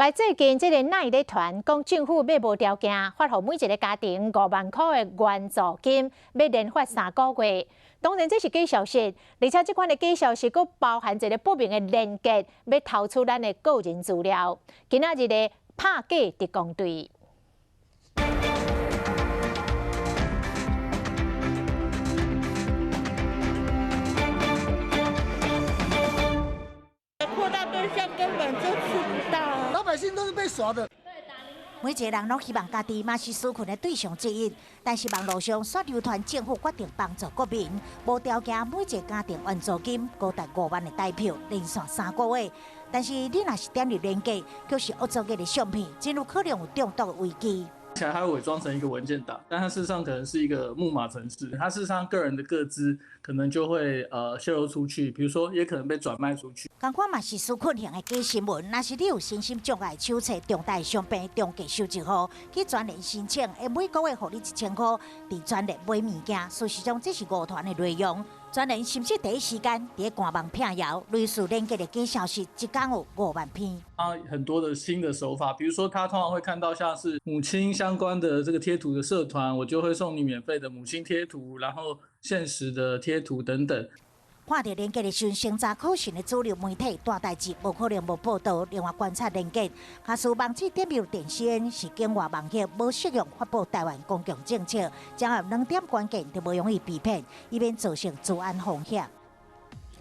来最近，这个耐力团讲政府要无条件发放每一个家庭5万块的援助金，要连发3个月。当然这是假消息，而且这款的假消息佫包含一个不明的连结，要偷取咱的个人资料。今仔日的拍假特工队。 扩大对象根本就吃不到，老百姓都是被耍的。每一个人拢希望家己嘛是纾困的对象之一，但是网络上刷流传政府决定帮助国民，无条件每一个家庭援助金高达5万的代票，连续3个月。但是你若是点入链接，就是恶作剧的相片，真有可能有中毒的危机。 起来它会伪装成一个文件档，但它事实上可能是一个木马程式，它事实上个人的个资可能就会泄露出去，比如说也可能被转卖出去。同款嘛是纾困型的假新闻，若是你有身心障碍手册重大伤病中计收1号，去专联申请，会每个月付你1000块，伫专联买物件。事实上这是误传的内容，专联甚至第一时间伫官网辟谣，类似连结的假消息，一天有5万篇。很多的新的手法，比如说他通常会看到像是母亲相关的这个贴图的社团，我就会送你免费的母亲贴图，然后限时的贴图等等。 看到连结的时，先查可信的主流媒体大代志，无可能无报道。另外观察连结，假使网址点入电线是境外网页，无适用发布台湾公共政策，将有2点关键就无容易被骗，以免造成治安风险。